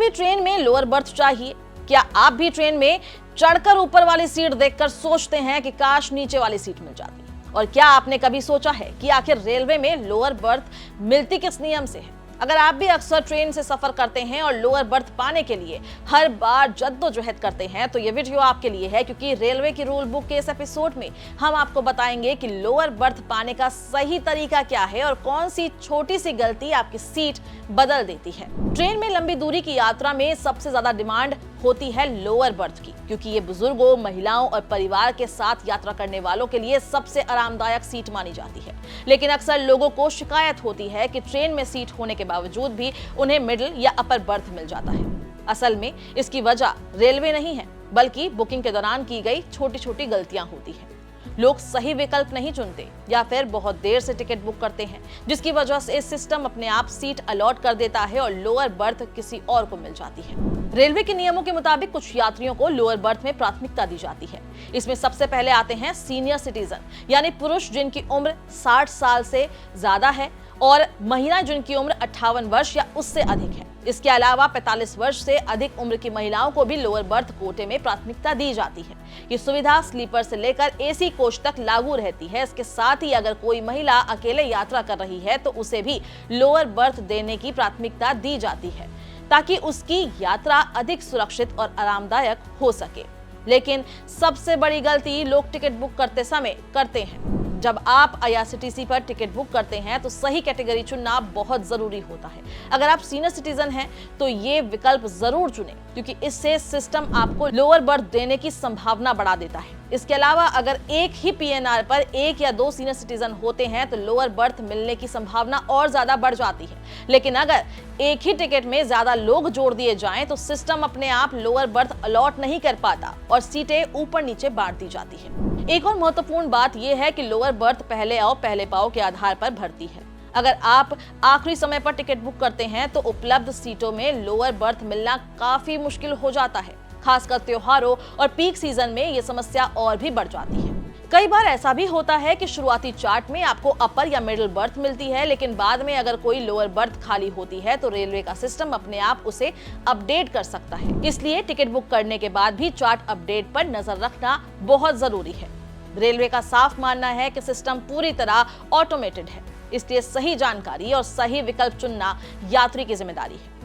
भी ट्रेन में lower berth चाहिए? क्या आप भी ट्रेन में चढ़कर ऊपर वाली सीट देखकर सोचते हैं कि काश नीचे वाली सीट मिल जाती? और क्या आपने कभी सोचा है कि आखिर रेलवे में लोअर बर्थ मिलती किस नियम से है? अगर आप भी अक्सर ट्रेन से सफर करते हैं और लोअर बर्थ पाने के लिए हर बार जद्दोजहद करते हैं, तो ये वीडियो आपके लिए है, क्योंकि रेलवे की रूल बुक के इस एपिसोड में हम आपको बताएंगे कि लोअर बर्थ पाने का सही तरीका क्या है और कौन सी छोटी सी गलती आपकी सीट बदल देती है। ट्रेन में लंबी दूरी की यात्रा में सबसे ज्यादा डिमांड होती है लोअर बर्थ की, क्योंकि ये बुजुर्गों, महिलाओं और परिवार के साथ यात्रा करने वालों के लिए सबसे आरामदायक सीट मानी जाती है। लेकिन अक्सर लोगों को शिकायत होती है कि ट्रेन में सीट होने के बावजूद भी उन्हें मिडिल या अपर बर्थ मिल जाता है। असल में इसकी वजह रेलवे नहीं है, बल्कि बुकिंग के दौरान की गई छोटी छोटी गलतियां होती हैं। लोग सही विकल्प नहीं चुनते या फिर बहुत देर से टिकट बुक करते हैं, जिसकी वजह से सिस्टम अपने आप सीट अलॉट कर देता है और लोअर बर्थ किसी और को मिल जाती है। रेलवे के नियमों के मुताबिक कुछ यात्रियों को लोअर बर्थ में प्राथमिकता दी जाती है। इसमें सबसे पहले आते हैं सीनियर सिटीजन, यानी पुरुष जिनकी उम्र 60 साल से ज्यादा है और महिलाएं जिनकी उम्र 58 वर्ष या उससे अधिक है। इसके अलावा 45 वर्ष से अधिक उम्र की महिलाओं को भी लोअर बर्थ कोटे में प्राथमिकता दी जाती है। ये सुविधा स्लीपर से लेकर एसी कोच तक लागू रहती है। इसके साथ ही अगर कोई महिला अकेले यात्रा कर रही है तो उसे भी लोअर बर्थ देने की प्राथमिकता दी जाती है, ताकि उसकी यात्रा अधिक सुरक्षित और आरामदायक हो सके। लेकिन सबसे बड़ी गलती लोग टिकट बुक करते समय करते हैं। जब आप आईआरसीटीसी पर टिकट बुक करते हैं तो सही कैटेगरी चुनना बहुत जरूरी होता है। अगर आप सीनियर सिटीजन हैं तो ये विकल्प जरूर चुनें, क्योंकि इससे सिस्टम आपको लोअर बर्थ देने की संभावना बढ़ा देता है। इसके अलावा अगर एक ही पीएनआर पर एक या दो सीनियर सिटीजन होते हैं तो लोअर बर्थ मिलने की संभावना और ज्यादा बढ़ जाती है। लेकिन अगर एक ही टिकट में ज्यादा लोग जोड़ दिए जाएं तो सिस्टम अपने आप लोअर बर्थ अलॉट नहीं कर पाता और सीटें ऊपर नीचे बांट दी जाती है। एक और महत्वपूर्ण बात यह है कि लोअर बर्थ पहले आओ पहले पाओ के आधार पर भरती है। अगर आप आखिरी समय पर टिकट बुक करते हैं तो उपलब्ध सीटों में लोअर बर्थ मिलना काफी मुश्किल हो जाता है। खासकर त्योहारों और पीक सीजन में ये समस्या और भी बढ़ जाती है। कई बार ऐसा भी होता है कि शुरुआती चार्ट में आपको अपर या मिडिल बर्थ मिलती है, लेकिन बाद में अगर कोई लोअर बर्थ खाली होती है तो रेलवे का सिस्टम अपने आप उसे अपडेट कर सकता है। इसलिए टिकट बुक करने के बाद भी चार्ट अपडेट पर नजर रखना बहुत जरूरी है। रेलवे का साफ मानना है कि सिस्टम पूरी तरह ऑटोमेटेड है, इसलिए सही जानकारी और सही विकल्प चुनना यात्री की जिम्मेदारी है।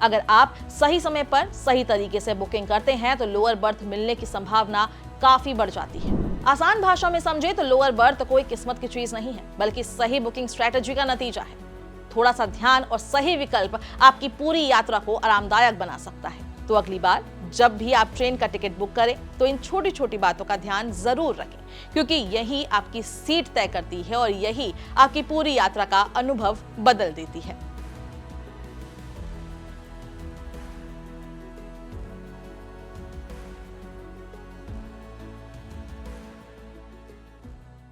अगर आप सही समय पर सही तरीके से बुकिंग करते हैं तो लोअर बर्थ मिलने की संभावना काफी बढ़ जाती है। आसान भाषा में समझे तो लोअर बर्थ कोई किस्मत की चीज नहीं है, बल्कि सही बुकिंग स्ट्रेटजी का नतीजा है। थोड़ा सा ध्यान और सही विकल्प आपकी पूरी यात्रा को आरामदायक बना सकता है। तो अगली बार जब भी आप ट्रेन का टिकट बुक करें तो इन छोटी छोटी बातों का ध्यान जरूर रखें, क्योंकि यही आपकी सीट तय करती है और यही आपकी पूरी यात्रा का अनुभव बदल देती है।